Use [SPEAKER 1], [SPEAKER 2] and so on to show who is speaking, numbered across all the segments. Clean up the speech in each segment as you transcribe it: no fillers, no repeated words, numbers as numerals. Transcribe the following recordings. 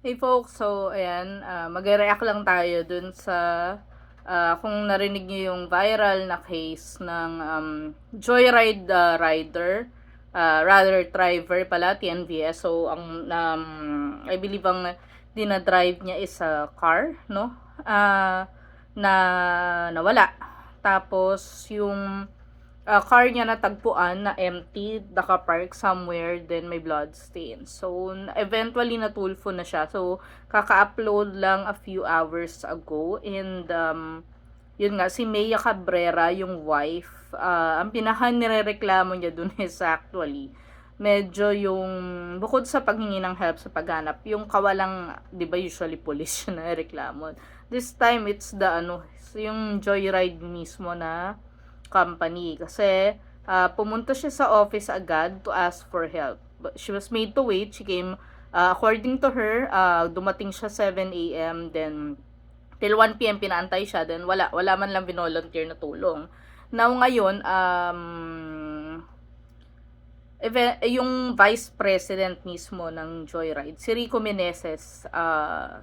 [SPEAKER 1] Hey folks, so ayan, magre-react lang tayo dun sa kung narinig niyo yung viral na case ng Joyride rider, rather driver pala, TNVS. So I believe ang dinadrive niya is a car, no? Na nawala. Tapos yung car niya natagpuan na empty, naka-park somewhere, then may blood stains. So, eventually natulfo na siya. So, kaka-upload lang a few hours ago. And, yun nga, si Mea Cabrera, yung wife, ang pinaka nirereklamo niya dun is actually, medyo yung, bukod sa paghingi ng help sa paghanap, yung kawalang, di ba usually police na reklamo. This time, it's the, yung Joyride mismo na company. Kasi, pumunta siya sa office agad to ask for help. But she was made to wait. She came, according to her, dumating siya 7 a.m. Then, till 1 p.m. pinaantay siya. Then, wala man lang binolunteer na tulong. Now, ngayon, yung vice president mismo ng Joyride, si Rico Meneses,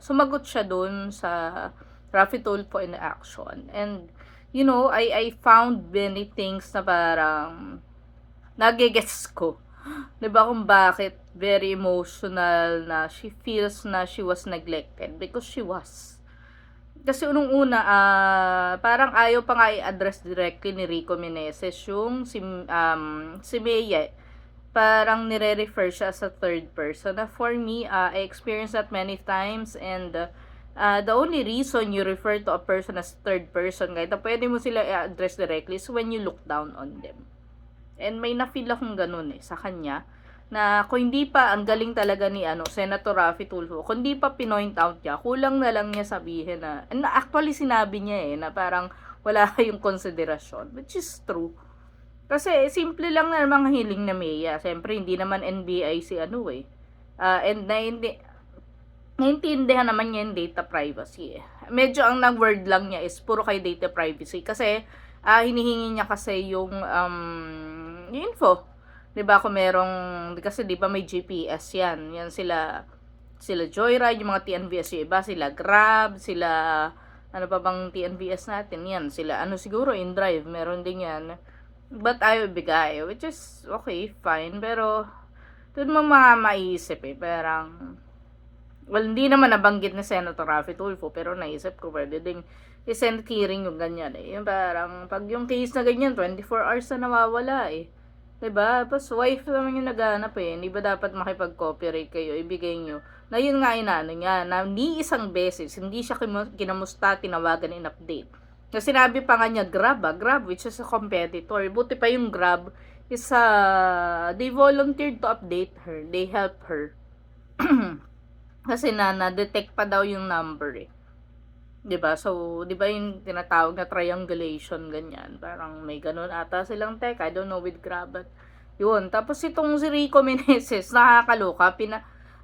[SPEAKER 1] sumagot siya dun sa Raffy Tulfo in action. And, I found many things na parang nagigets ko. 'Di ba kung bakit very emotional na she feels na she was neglected because she was. Kasi unang-una, parang ayaw pa nga i-address directly ni Rico Meneses yung si Mea. Parang nire-refer siya as a third person. Na for me, I experienced that many times, and the only reason you refer to a person as third person, kahit na pwede mo sila i-address directly, is when you look down on them. And may na-feel akong ganun sa kanya, na kung hindi pa, ang galing talaga ni Senator Raffy Tulfo, kung hindi pa pinoint out niya, kulang na lang niya sabihin na actually sinabi niya na parang wala kayong konsiderasyon, which is true. Kasi simple lang na mga hiling na Mea. Siyempre, hindi naman NBI si and naiintindihan naman niya yung data privacy. Medyo ang nag-word lang niya is puro kay data privacy. Kasi, hinihingi niya kasi yung info. 'Di ba kung merong, kasi 'di ba may GPS yan. Yan sila Joyride, yung mga TNVS yung iba, sila Grab, sila ano pa bang TNVS natin, yan sila siguro InDrive, meron din yan. But ayaw bigay, which is okay, fine, pero doon mo maiisip parang, well, hindi naman nabanggit ni Senator Raffy Tulfo, pero naisip ko pwede ding i-send hearing yung ganyan yung parang pag yung case na ganyan 24 hours na nawawala 'di ba? Tapos wife naman yung naghahanap hindi ba dapat makipag-cooperate kayo, ibigay nyo na yun nga niya na ni isang beses hindi siya kinamusta, tinawagan, in update. Kasi sinabi pa nga niya Grab which is a competitor. Buti pa yung Grab is they volunteered to update her, they help her. Kasi na-detect pa daw yung number 'Di ba? So, 'di ba yung tinatawag na triangulation ganyan. Parang may ganun ata silang tech. I don't know with Grab, but yun. Tapos itong si Rico Meneses, nakakaloka,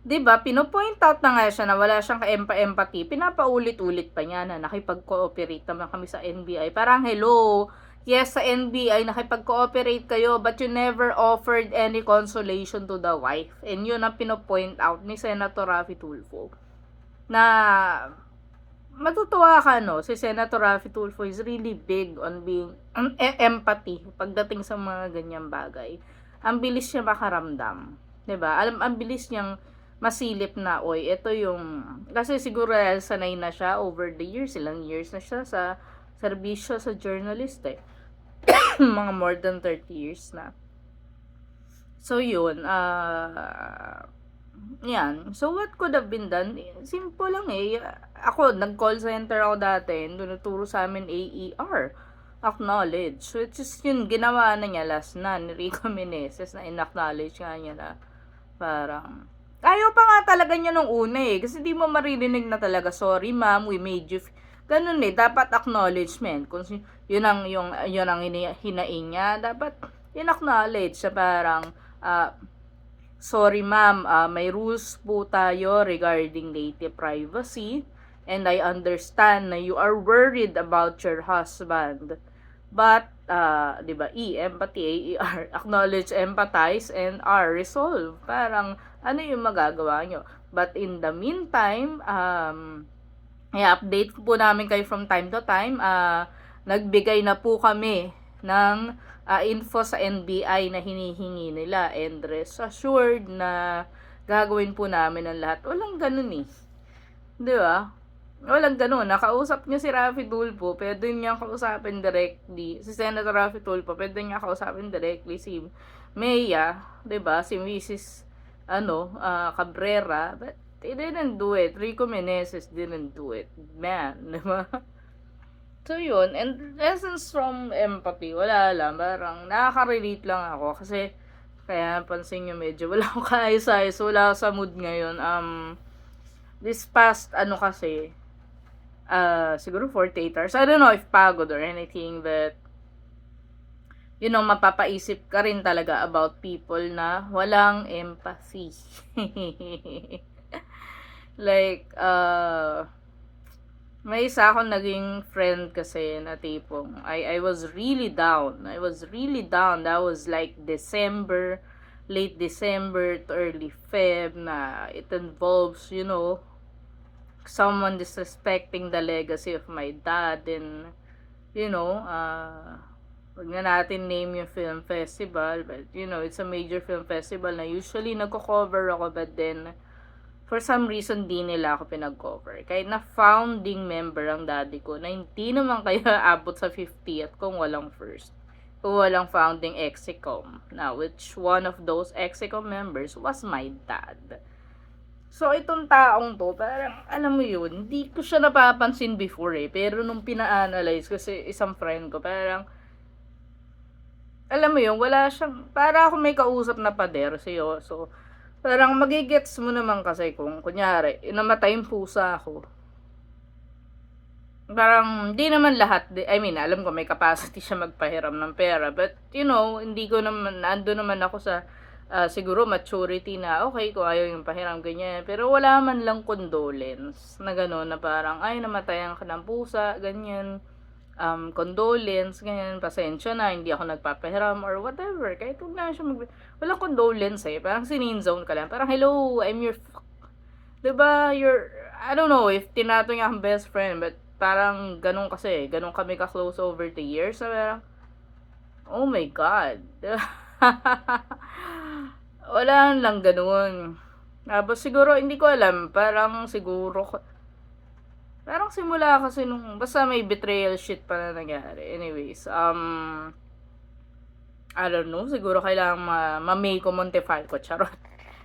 [SPEAKER 1] 'di ba? Pino-point out na nga siya na wala siyang ka-empathy. Pinapaulit-ulit pa niya na nakipag-cooperate naman kami sa NBI. Parang hello, yes, sa NBI nakipag-cooperate kayo, but you never offered any consolation to the wife. And yun ang pino-point out ni Senator Raffy Tulfo. Na matutuwa ka si Senator Raffy Tulfo is really big on being empathy pagdating sa mga ganyang bagay. Ang bilis niya makaramdam, 'di ba? Ang bilis niyang masilip na ito yung, kasi siguro sanay na siya over the years, ilang years na siya sa serbisyo sa journalist mga more than 30 years na. So yun, yan. So, what could have been done? Simple lang Ako, nag-call center ako dati. Tinuturo sa amin AER. Acknowledge. Which is yun, ginawa na niya last na ni Rico Meneses na in-acknowledge nga niya na parang, ayaw pa nga talaga niya nung una kasi di mo maririnig na talaga, sorry ma'am, we made you ganun dapat acknowledgement. Kung yun ang hinaing niya, dapat in-acknowledge sa parang, sorry ma'am, may rules po tayo regarding data privacy, and I understand na you are worried about your husband. But, di ba, empathy, AER, acknowledge, empathize, and R, resolve. Parang, ano yung magagawa nyo? But in the meantime, i-update po namin kayo from time to time. Nagbigay na po kami ng info sa NBI na hinihingi nila, and rest assured na gagawin po namin ang lahat. Walang ganun eh. Di ba? Walang ganun. Nakausap niya si Raffy Tulfo, pwede niya kausapin directly. Si Senator Raffy Tulfo, pwede niya kausapin directly. Si Mea, di ba? Si Mrs. Cabrera. But they didn't do it. Rico Meneses didn't do it. Man, di ba? So, yun. And lessons from empathy, wala lang. Parang nakaka-relate lang ako. Kasi, kaya pansin nyo medyo wala akong kaayos-ayos. Wala sa mood ngayon. This past, kasi, siguro 48 hours. I don't know if pagod or anything, but, mapapaisip ka rin talaga about people na walang empathy. Like, may isa akong naging friend kasi na tipong, I was really down. I was really down. That was like December, late December to early Feb, na it involves, someone disrespecting the legacy of my dad, and wag na natin name yung film festival, but it's a major film festival na usually nagko-cover ako, but then for some reason di nila ako pinag-cover. Kahit na founding member ang daddy ko, na hindi naman kaya abot sa 50th kung walang first, kung walang founding execom, na which one of those execom members was my dad. So, itong taong to, parang, alam mo yun, hindi ko siya napapansin before pero nung pina-analyze, kasi isang friend ko, parang, alam mo yun, wala siyang, para ako may kausap na pader, seryoso. Parang magigets mo naman kasi kung, kunyari, namatay yung pusa ako. Parang, di naman lahat, alam ko may capacity siya magpahiram ng pera, but, hindi ko naman, ando naman ako sa, siguro maturity na, okay, kung ayaw yung pahiram, ganyan. Pero wala man lang condolence na gano'n, na parang, ay, namatayan ka ng pusa, ganyan. Condolence, ganyan, pasensya na, hindi ako nagpapahiram, or whatever. Kahit huwag na siya walang condolence parang sininzone ka lang. Parang, hello, I'm your diba, I don't know if tinato niya ang best friend, but parang ganun kasi, ganun kami ka-close over the years. So, parang, oh my God. Wala lang ganun. Tapos siguro, hindi ko alam, parang siguro, parang simula kasi nung, basta may betrayal shit pa na nangyari. Anyways, I don't know, siguro kailangan ma-may ko Montefiore ko, charot.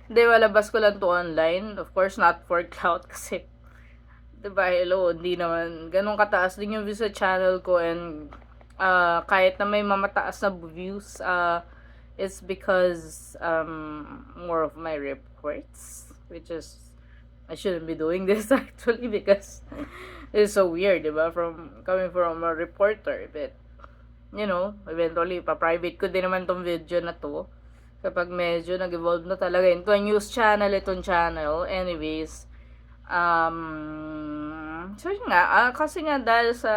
[SPEAKER 1] Hindi, malabas ko lang to online. Of course, not for clout kasi, diba, hello, hindi naman, ganun kataas din yung views sa channel ko, and, kahit na may mamataas na views, it's because more of my reports, which is, I shouldn't be doing this actually, because it's so weird, diba, coming from a reporter. But eventually pa-private ko din naman tong video na to kapag medyo nag-evolve na talaga into a news channel itong channel. Anyways, so yun nga, kasi nga dahil sa,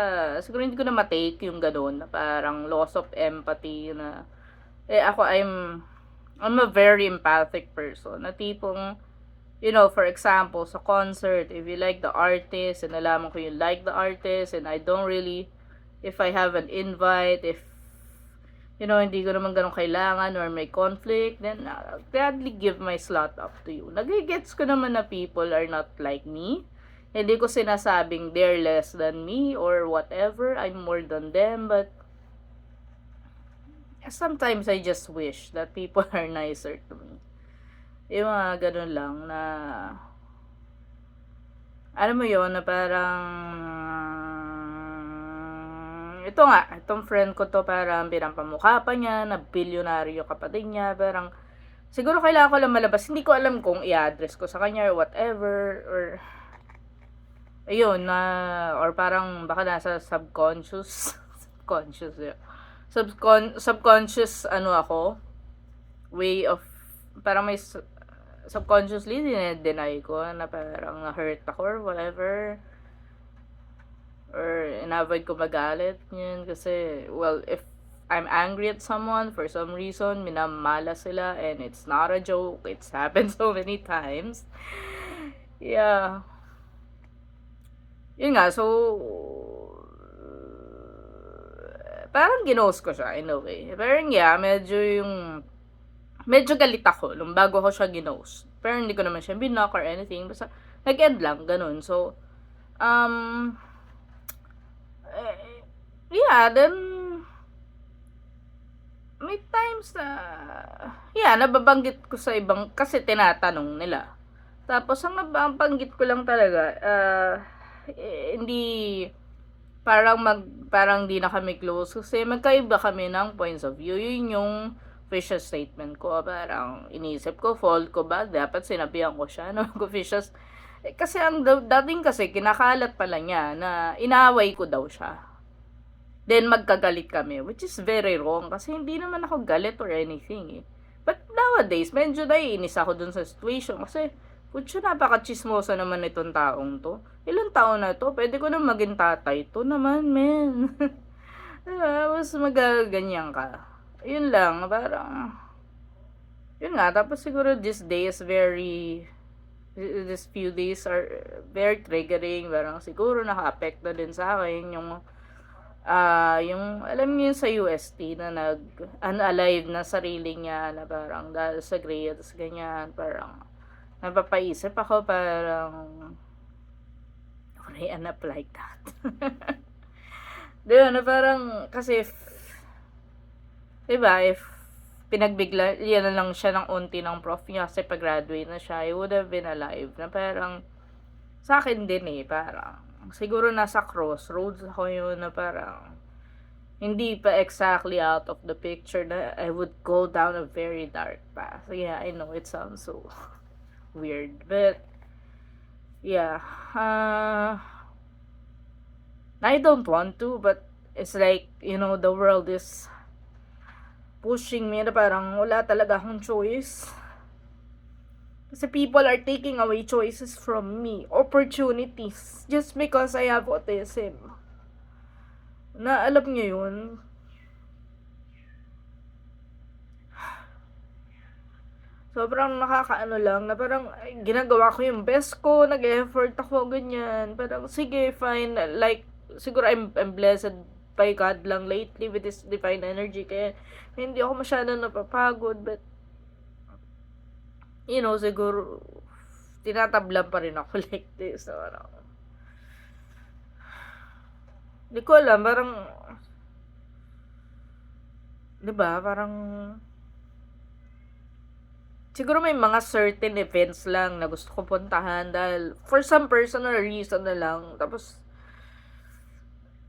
[SPEAKER 1] siguro hindi ko na matake yung gano'n, na parang loss of empathy, na ako, I'm a very empathic person, na tipong, for example, sa concert, if you like the artist, and nalaman ko you like the artist, and I don't really, if I have an invite, if, hindi ko naman ganun kailangan, or may conflict, then I'll gladly give my slot up to you. Nagigets ko naman na people are not like me. Hindi ko sinasabing they're less than me, or whatever, I'm more than them, but sometimes I just wish that people are nicer to me. Yung mga ganun lang na, alam mo yun, na parang, ito nga, itong friend ko to, parang pinampamukha pa niya, na bilyonaryo kapatid niya, parang, siguro kailangan ko lang malabas, hindi ko alam kung i-address ko sa kanya, or whatever, or, ayun, or parang, baka nasa subconscious, subconscious, ako, way of, parang may, subconsciously, dinedeny ko, na parang na-hurt ako, or whatever, or in-avoid ko magalit, yun, kasi, well, if I'm angry at someone, for some reason, minamala sila, and it's not a joke, it's happened so many times, Yeah. Yun nga, so, parang ginost ko siya in a way. Pero yeah, medyo galit ako nung bago ko siya ginost. Pero hindi ko naman siya binock or anything. Basta, nag-end lang, ganun. So, um, yeah, then, may times na, yeah, nababanggit ko sa ibang, kasi tinatanong nila. Tapos, ang nabanggit ko lang talaga, hindi, parang di na kami close kasi magkaiba kami ng points of view. Yun yung official statement ko. Parang iniisip ko, fault ko ba? Dapat sinabihan ko siya na mag-official. Kasi ang dating kasi kinakalat pala niya na inaaway ko daw siya. Then magkagalit kami, which is very wrong kasi hindi naman ako galit or anything eh. But nowadays, medyo naiinis ako dun sa situation kasi putya, napaka-chismosa naman itong taong to. Ilang taon na to? Pwede ko na maging tatay to naman, men. Diba? Mas magaganyan ka. Yun lang, parang, yun nga, tapos siguro this few days are very triggering. Parang siguro naka-apekto din sa akin yung alam niyo sa UST na unalive na sarili niya na parang dahil sa grades, ganyan, parang napapaisip ako parang would I end up like that? Diba, na parang kasi diba, if pinagbigla yan na lang siya ng unti ng prof niya kasi pag-graduate na siya, I would have been alive na parang sa akin din eh, parang siguro nasa crossroads ako yun na parang hindi pa exactly out of the picture na I would go down a very dark path. Yeah, I know it sounds so weird, but yeah, I don't want to, but it's like, the world is pushing me na parang wala talaga akong choice. Kasi people are taking away choices from me, opportunities, just because I have autism. Na alam niyo yun? Sobrang nakakaano lang, na parang ginagawa ko yung best ko, nag-effort ako, ganyan. Parang, sige, fine. Like, siguro I'm blessed by God lang lately with this divine energy. Kaya, hindi ako masyadong napapagod. But, siguro, tinatablan pa rin ako like this. So, hindi ko alam, parang, diba, parang, siguro may mga certain events lang na gusto ko puntahan dahil for some personal reason na lang. Tapos,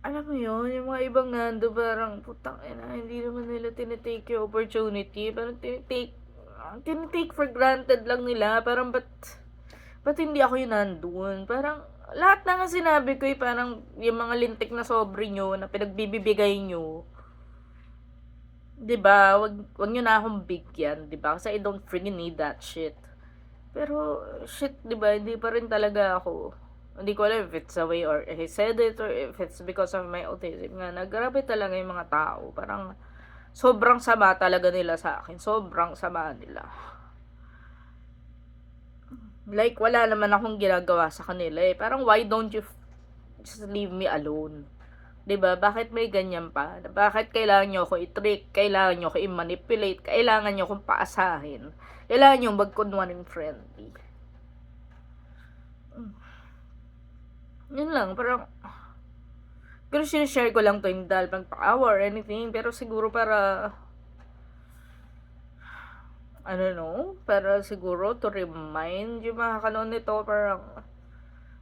[SPEAKER 1] alam mo yun, yung mga ibang nando parang putang ina, hindi naman nila tinitake yung opportunity. Parang tinitake for granted lang nila. Parang ba't hindi ako yun nandun? Parang lahat na nga sinabi ko parang yung mga lintik na sobre nyo na pinagbibigay nyo. 'Di ba? Wag niyo na akong bigyan, 'di ba? Kasi I don't freaking need that shit. Pero shit, 'di ba? Hindi pa rin talaga ako. Hindi ko alam if it's a way or he said it or if it's because of my autism nga. Grabe talaga yung mga tao. Parang sobrang sama talaga nila sa akin. Sobrang sama nila. Like wala naman akong ginagawa sa kanila eh. Parang why don't you just leave me alone? 'Di ba? Bakit may ganyan pa? Bakit kailangan niyo ako i-trick? Kailangan niyo ako i-manipulate? Kailangan niyo akong paasahin? Kailangan niyo magkunwaring friendly? Yun lang, parang pero sinishare ko lang to yung dahil pagpakawa or anything, pero siguro para I don't know, para siguro to remind yung mga kanon nito, parang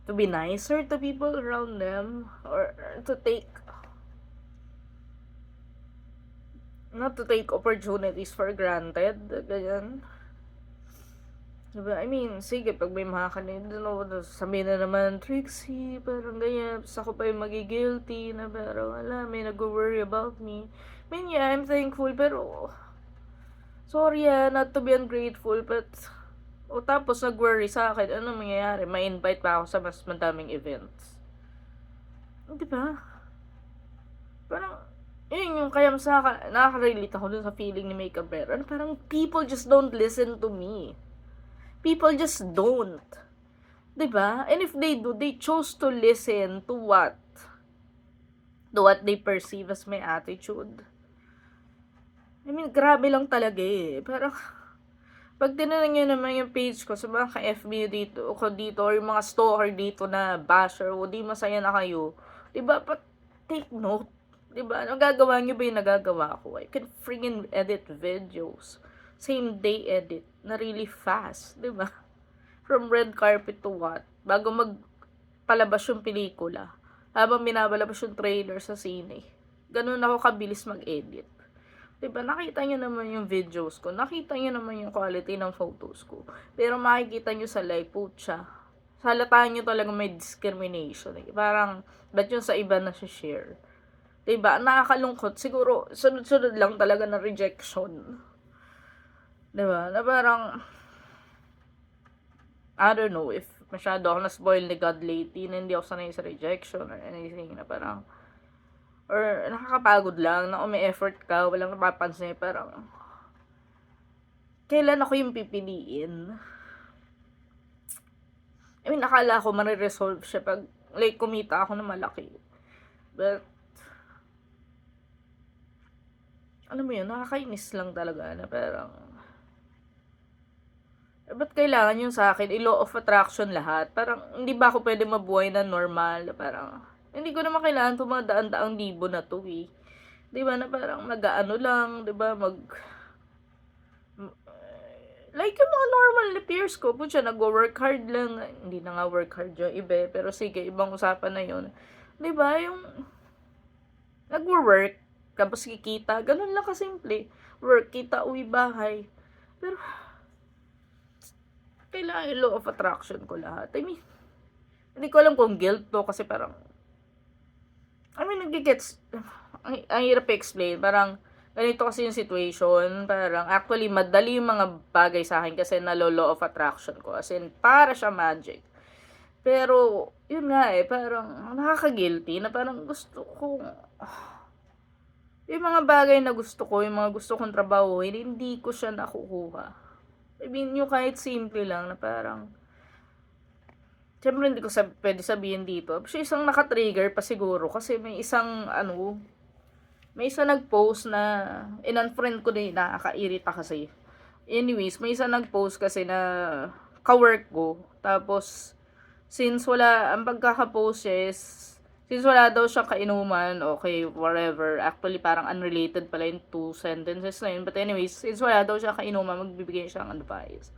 [SPEAKER 1] to be nicer to people around them or to take not to take opportunities for granted, ganyan. Diba? I mean, sige, pag may mga kanina, sabihin na naman, Trixie, parang ganyan, tapos ako pa yung magigilty, na parang, may nag-worry about me. I mean, yeah, I'm thankful, pero, sorry not to be ungrateful, but, tapos nag-worry sa akin, ano mangyayari? May invite pa ako sa mas madaming events. Diba? Parang, yun yung kaya nakaka-relate ako dun sa feeling ni May Cabrera. Parang people just don't listen to me. People just don't. 'Diba? And if they do, they chose to listen to what? To what they perceive as my attitude. I mean, grabe lang talaga eh. Parang, pag tinanong nyo naman yung page ko sa mga ka-FB dito, ko dito, or yung mga stalker dito na basher, o di masaya na kayo, diba, but take note, diba, nagagawa nyo ba yung nagagawa ko? I can freaking edit videos, same day edit, na really fast, diba, from red carpet to what, bago magpalabas yung pelikula, habang binabalabas yung trailer sa sine, ganun ako kabilis mag-edit. Diba, nakita nyo naman yung videos ko, nakita nyo naman yung quality ng photos ko. Pero makikita nyo sa live, putya, halataan nyo talaga may discrimination. Eh. Parang, ba't yung sa iba na share? Diba, nakakalungkot. Siguro, sunod-sunod lang talaga na rejection. Diba, na parang, I don't know, if masyado ako na-spoil ni God lately, na hindi ako sanay sa rejection or anything, na parang, or nakakapagod lang, na may effort ka, walang napapansin, parang, kailan ako yung pipiliin? I mean, akala ko mariresolve siya pag, like, kumita ako na malaki. But, alam mo yun, nakakainis lang talaga, na parang, ba't kailangan yun sa akin, i-law of attraction lahat? Parang, hindi ba ako pwede mabuhay na normal? Parang, hindi ko naman kailangan itong mga daan-daang libo na to eh. Diba, na parang mag-ano lang, diba, like yung mga normal na peers ko, po siya, nag-work hard lang, hindi na nga work hard yung iba, pero sige, ibang usapan na yun. Diba, yung, nag-work, tapos kikita, ganun lang kasimple. Work, kita, uwi, bahay. Pero, kailangan yung law of attraction ko lahat. I mean, hindi ko alam kung guilt to, kasi parang, I mean, nagigets, ang hirap i-explain, parang, ganito kasi yung situation, parang, actually, madali yung mga bagay sa akin kasi law of attraction ko, as in, para siya magic. Pero, yun nga eh, parang, nakaka-guilty, na parang gusto ko, yung mga bagay na gusto ko, yung mga gusto kong trabaho, hindi ko siya nakukuha. I mean, yung kahit simple lang, na parang, siyempre hindi ko pwede sabihin dito. Kasi isang naka-trigger pa siguro. Kasi may isang, may isang nag-post na, in-unfriend ko din, nakakairita kasi. Anyways, may isang nag-post kasi na, ka-work ko. Tapos, since wala, ang pagkaka-post is, since wala daw siyang kainuman, okay, whatever. Actually, parang unrelated pala yung two sentences na yun. But anyways, since wala daw siyang kainuman, magbibigay siya ng advice.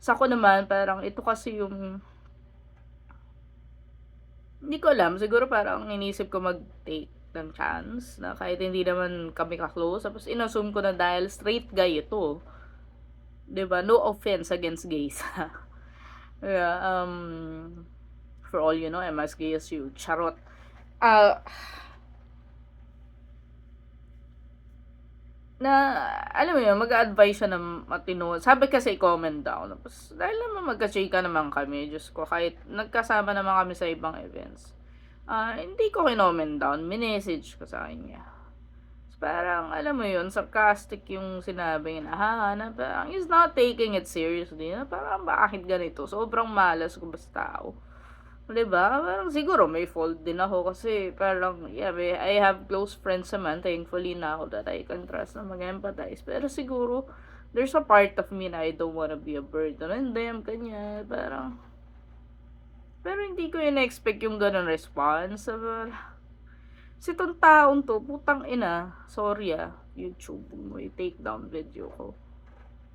[SPEAKER 1] Sa ako naman, parang ito kasi yung, hindi ko alam, siguro parang inisip ko mag-take ng chance na kahit hindi naman kami ka-close. Tapos inassume ko na dahil straight guy ito. 'Di ba? No offense against gays. Yeah, for all you know, I'm as gay as you. Charot. Na, alam mo yun, mag-a-advise siya ng matino. Sabi kasi i-comment down. Tapos, dahil naman magka-chika naman kami, Diyos ko, kahit nagkasama naman kami sa ibang events, hindi ko kinoment down, minessage ko sa kanya. So, parang, alam mo yun, sarcastic yung sinabi niya, na parang, he's not taking it seriously, na parang, bakit ganito? Sobrang malas ko basta tao. Diba? Parang siguro may fault din ako kasi parang, yeah, I have close friends naman, thankfully now that I can trust na mag-empathize. Pero siguro, there's a part of me na I don't wanna be a burden. And then, kanya, parang, pero hindi ko in-expect yung ganun response. Si tong taong to, putang ina, sorry YouTube mo, i-take down video ko.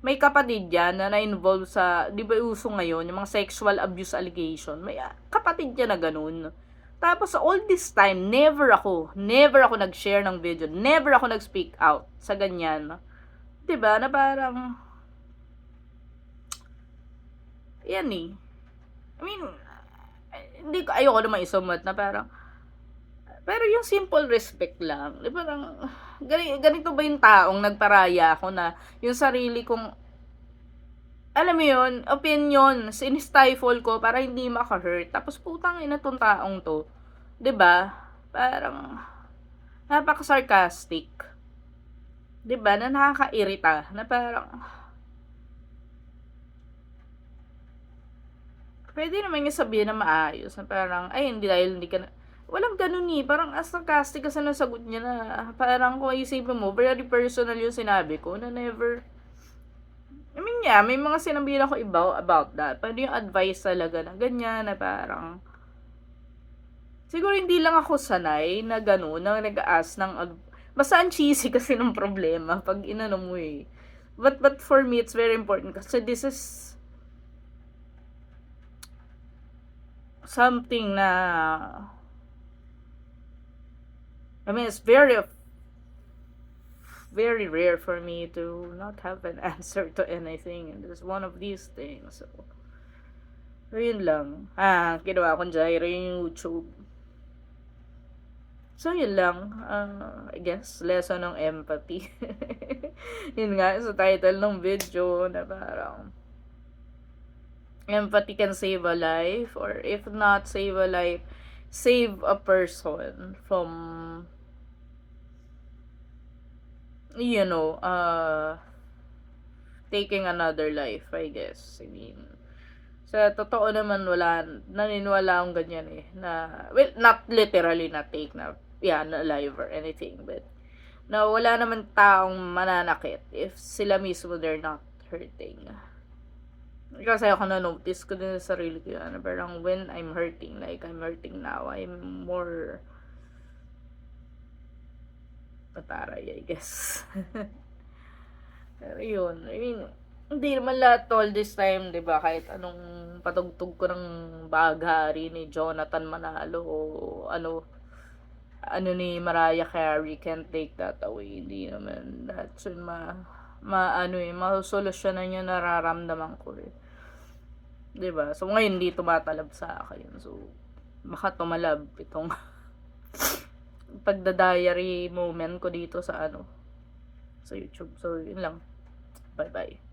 [SPEAKER 1] May kapatid yan na na-involve sa, di ba uso ngayon, yung mga sexual abuse allegation. May kapatid yan na ganun. Tapos, all this time, never ako nag-share ng video. Never ako nag-speak out sa ganyan. Diba? Na parang, yan eh. I mean, ayoko naman isumat na parang, pero yung simple respect lang, di ba lang, ganito ba yung taong nagparaya ako na yung sarili kong, alam mo yun, opinion, sinistifle ko para hindi maka-hurt. Tapos putang ina tong taong to, di ba? Parang, napaka-sarcastic. Di ba? Na nakakairita. Na parang, Pwede naman yung sabihin na maayos, na parang, ay, hindi dahil hindi ka na, walang ganun eh, parang as sarcastic kasi nasagot niya na, parang kung isipin mo, very personal yung sinabi ko, na never, I mean, yeah, may mga sinabihan ako iba about that, pero yung advice talaga na ganyan, na parang, siguro hindi lang ako sanay na gano'n, na nag-ask ng, basta ang cheesy kasi ng problema, pag inano mo eh. But for me, it's very important kasi this is something na, I mean, it's very rare for me to not have an answer to anything, and it's one of these things. So yun lang. Ginawa kong gyro yung YouTube. So yun lang. I guess lesson ng empathy. Yun nga sa title ng video, na parang empathy can save a life, or if not save a life, save a person from, you know, taking another life, I guess. I mean, sa totoo naman, naniniwala akong ganyan eh, na, well, not literally na take na, yeah, na alive or anything, but, na wala naman taong mananakit if sila mismo they're not hurting. Kasi ako na-notice ko din sa sarili ko yan, parang when I'm hurting, like I'm hurting now, I'm more pataray, I guess. Pero yun, I mean, hindi naman lahat all this time, 'di ba? Kahit anong patugtog ko ng Baghari ni Jonathan Manalo o ano ni Mariah Carey, can't take that away. Hindi naman that soon masolusyonan yung nararamdaman ko eh. 'Di ba? So ngayon hindi tumatalab sa akin. So baka tumalab itong pagda-diary moment ko dito sa sa YouTube. So yun lang. Bye-bye.